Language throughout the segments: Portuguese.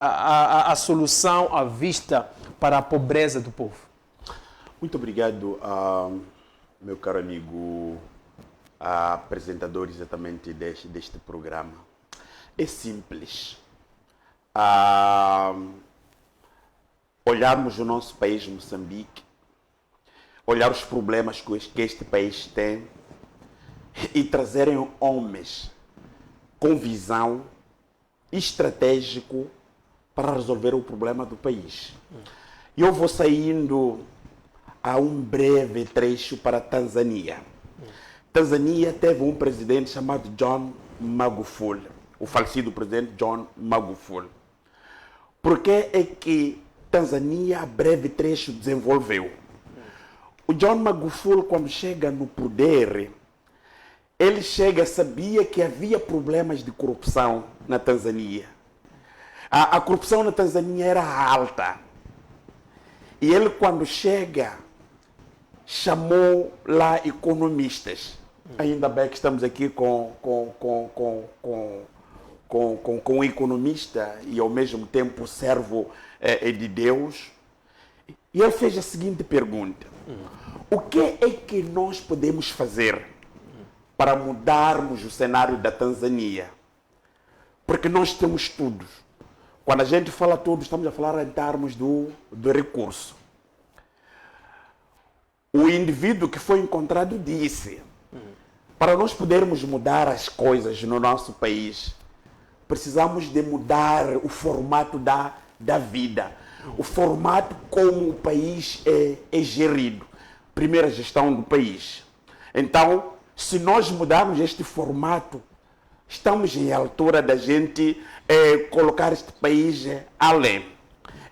a solução à vista para a pobreza do povo? Muito obrigado, meu caro amigo apresentador exatamente deste programa. É simples. Olharmos o nosso país, Moçambique, olhar os problemas que este país tem e trazerem homens com visão estratégico para resolver o problema do país. Eu vou saindo a um breve trecho para a Tanzânia. Tanzânia teve um presidente chamado John Magufuli, o falecido presidente John Magufuli. Por que é que Tanzânia, a breve trecho, desenvolveu? O John Magufuli, quando chega no poder, ele sabia que havia problemas de corrupção na Tanzânia. A corrupção na Tanzânia era alta. E ele, quando chega, chamou lá economistas. Ainda bem que estamos aqui com um economista e, ao mesmo tempo, servo de Deus. E ele fez a seguinte pergunta. O que é que nós podemos fazer para mudarmos o cenário da Tanzânia? Porque nós temos tudo. Quando a gente fala tudo, estamos a falar em termos do recurso. O indivíduo que foi encontrado disse, para nós podermos mudar as coisas no nosso país, precisamos de mudar o formato da vida, o formato como o país é gerido. Primeira gestão do país. Então, se nós mudarmos este formato, estamos em altura da gente colocar este país além.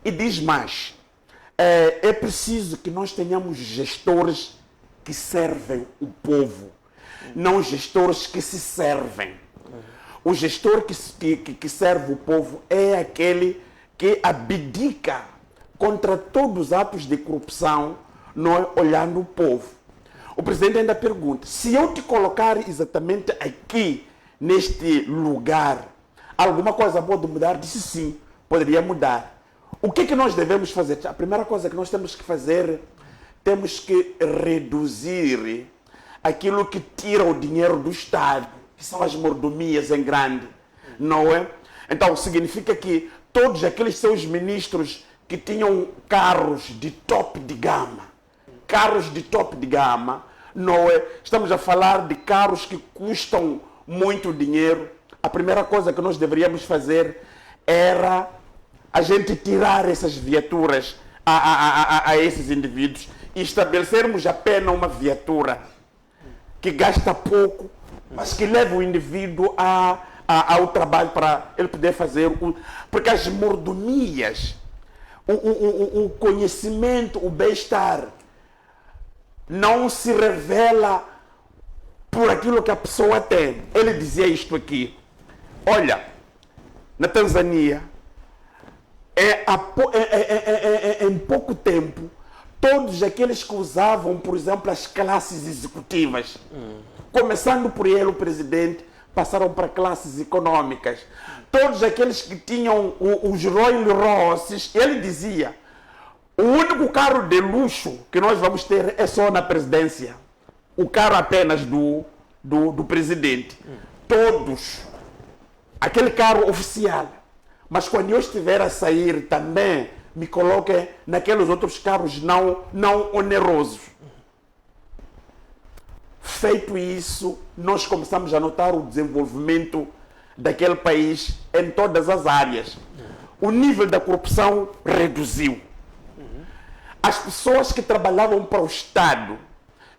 E diz mais, é preciso que nós tenhamos gestores que servem o povo, não gestores que se servem. O gestor que serve o povo é aquele que abdica contra todos os atos de corrupção, não olhando o povo. O presidente ainda pergunta, se eu te colocar exatamente aqui, neste lugar, alguma coisa pode mudar? Disse sim, poderia mudar. O que nós devemos fazer? A primeira coisa que nós temos que fazer, temos que reduzir aquilo que tira o dinheiro do Estado, que são as mordomias em grande, não é? Então, significa que todos aqueles seus ministros que tinham carros de top de gama, não é? Estamos a falar de carros que custam muito dinheiro. A primeira coisa que nós deveríamos fazer era a gente tirar essas viaturas a esses indivíduos e estabelecermos apenas uma viatura que gasta pouco, mas que leva o indivíduo ao trabalho para ele poder fazer. Porque as mordomias, o conhecimento, o bem-estar, não se revela por aquilo que a pessoa tem. Ele dizia isto aqui. Olha, na Tanzânia, em pouco tempo, todos aqueles que usavam, por exemplo, as classes executivas, começando por ele, o presidente, passaram para classes econômicas. Todos aqueles que tinham os Rolls Royces, ele dizia, o único carro de luxo que nós vamos ter é só na presidência. O carro apenas do presidente. Todos. Aquele carro oficial. Mas quando eu estiver a sair também, me coloque naqueles outros carros não onerosos. Feito isso, nós começamos a notar o desenvolvimento daquele país em todas as áreas. O nível da corrupção reduziu. As pessoas que trabalhavam para o Estado,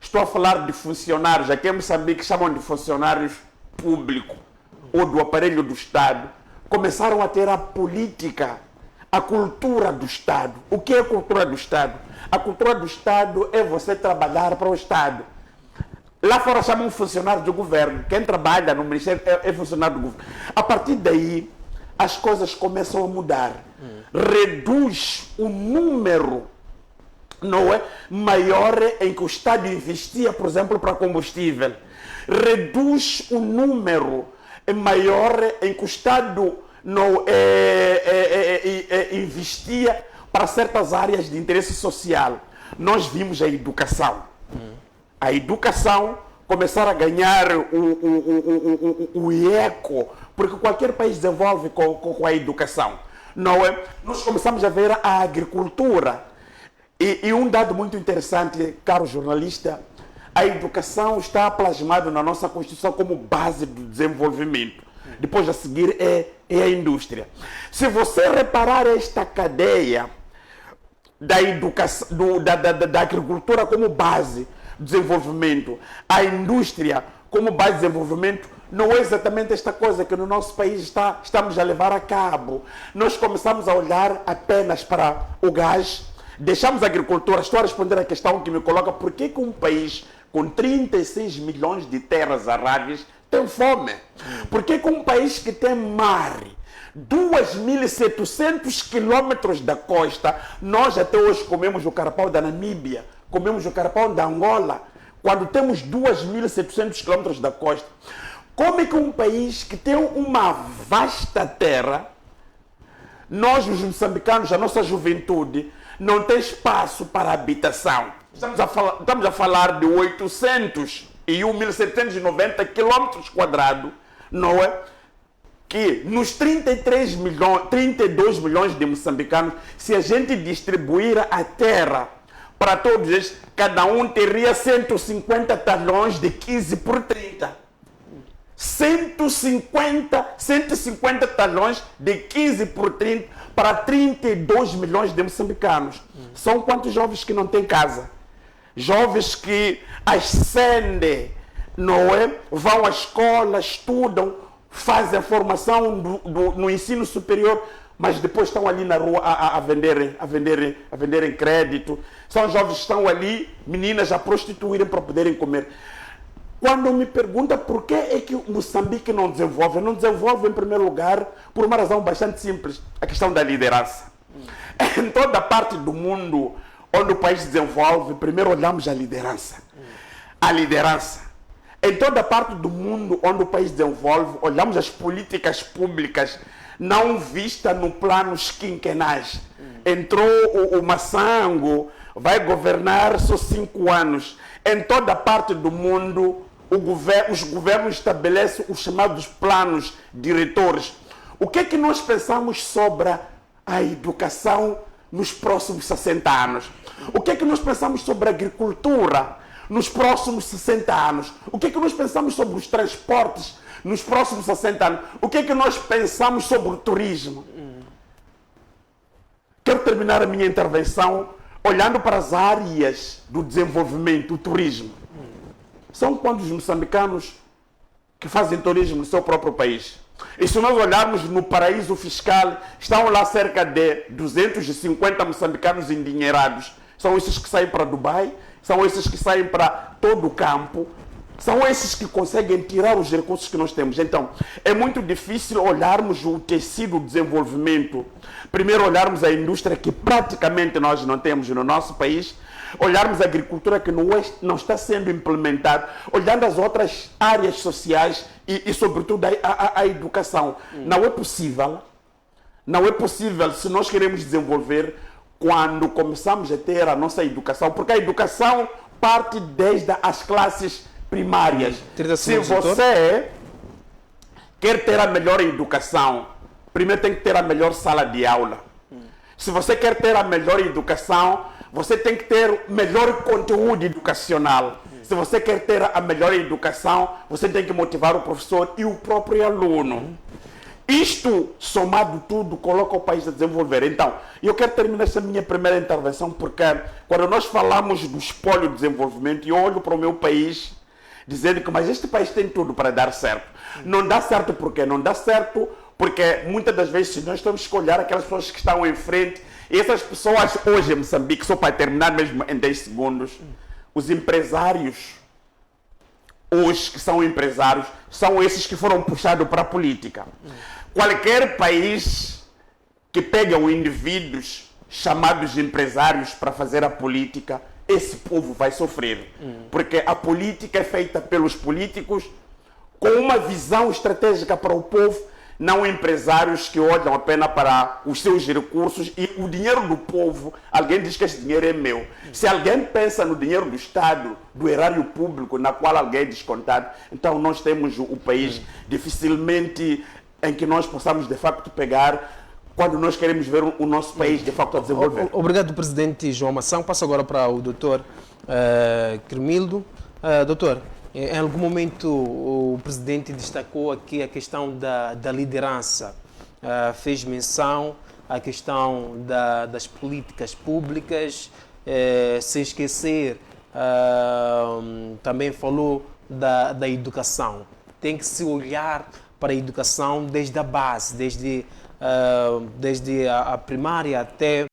estou a falar de funcionários, aqui em Moçambique chamam de funcionários públicos ou do aparelho do Estado, começaram a ter a política, a cultura do Estado. O que é a cultura do Estado? A cultura do Estado é você trabalhar para o Estado. Lá fora chamam funcionário do governo. Quem trabalha no Ministério é funcionário do governo. A partir daí, as coisas começam a mudar. Reduz o número, não é, maior em que o Estado investia, por exemplo, para combustível. Reduz o número maior em que o Estado não investia para certas áreas de interesse social. Nós vimos a educação. A educação começar a ganhar o eco, porque qualquer país desenvolve com a educação. Não é? Nós começamos a ver a agricultura. E um dado muito interessante, caro jornalista, a educação está plasmada na nossa Constituição como base do desenvolvimento. Depois a seguir é a indústria. Se você reparar esta cadeia da educação, da agricultura como base do desenvolvimento, a indústria como base de desenvolvimento, não é exatamente esta coisa que no nosso país estamos a levar a cabo. Nós começamos a olhar apenas para o gás, deixamos a agricultura. Estou a responder a questão que me coloca: por que um país com 36 milhões de terras aráveis tem fome? Por que um país que tem mar, 2.700 quilômetros da costa, nós até hoje comemos o carapau da Namíbia, comemos o carapau da Angola, quando temos 2.700 quilômetros da costa? Como é que um país que tem uma vasta terra, nós os moçambicanos, a nossa juventude, não tem espaço para habitação? Estamos a falar de 801.790 quilômetros quadrados, não é? Que nos 32 milhões de moçambicanos, se a gente distribuir a terra para todos eles, cada um teria 150 talhões de 15 por 30. 150 talhões de 15 por 30 para 32 milhões de moçambicanos. São quantos jovens que não têm casa? Jovens que ascendem, não é? Vão à escola, estudam, fazem a formação no ensino superior, mas depois estão ali na rua a venderem crédito. São jovens que estão ali, meninas a prostituírem para poderem comer. Quando me pergunta por que é que Moçambique não desenvolve em primeiro lugar por uma razão bastante simples: a questão da liderança. Em toda parte do mundo onde o país desenvolve, primeiro olhamos a liderança. A liderança. Em toda parte do mundo onde o país desenvolve, olhamos as políticas públicas não vistas no planos quinquenais. Entrou o Massango, vai governar só 5 anos. Em toda parte do mundo, os governos estabelecem os chamados planos diretores. O que é que nós pensamos sobre a educação nos próximos 60 anos? O que é que nós pensamos sobre a agricultura nos próximos 60 anos? O que é que nós pensamos sobre os transportes nos próximos 60 anos? O que é que nós pensamos sobre o turismo? Quero terminar a minha intervenção olhando para as áreas do desenvolvimento, o turismo. São quantos moçambicanos que fazem turismo no seu próprio país? E se nós olharmos no paraíso fiscal, estão lá cerca de 250 moçambicanos endinheirados. São esses que saem para Dubai, são esses que saem para todo o campo, são esses que conseguem tirar os recursos que nós temos. Então, é muito difícil olharmos o tecido do desenvolvimento. Primeiro olharmos a indústria que praticamente nós não temos no nosso país, olharmos a agricultura que não está sendo implementada, olhando as outras áreas sociais e sobretudo, a educação. Não é possível se nós queremos desenvolver quando começamos a ter a nossa educação, porque a educação parte desde as classes primárias. Se você quer ter a melhor educação, primeiro tem que ter a melhor sala de aula. Se você quer ter a melhor educação, você tem que ter o melhor conteúdo educacional. Se você quer ter a melhor educação, você tem que motivar o professor e o próprio aluno. Isto, somado tudo, coloca o país a desenvolver. Então, eu quero terminar essa minha primeira intervenção porque quando nós falamos do espólio de desenvolvimento, eu olho para o meu país dizendo que mas este país tem tudo para dar certo. Não dá certo por quê? Não dá certo porque muitas das vezes nós temos que olhar aquelas pessoas que estão em frente. E essas pessoas hoje em Moçambique, só para terminar mesmo em 10 segundos, os empresários, os que são empresários, são esses que foram puxados para a política. Qualquer país que pega indivíduos chamados empresários para fazer a política, esse povo vai sofrer. Porque a política é feita pelos políticos com uma visão estratégica para o povo não empresários que olham apenas para os seus recursos e o dinheiro do povo. Alguém diz que esse dinheiro é meu. Se alguém pensa no dinheiro do Estado, do erário público, na qual alguém é descontado, então nós temos o país dificilmente em que nós possamos de facto pegar quando nós queremos ver o nosso país de facto a desenvolver. Obrigado, presidente João Mação. Passo agora para o doutor Cremildo. Doutor, em algum momento o presidente destacou aqui a questão da liderança, fez menção à questão das políticas públicas, sem esquecer, também falou da educação. Tem que se olhar para a educação desde a base, desde a primária até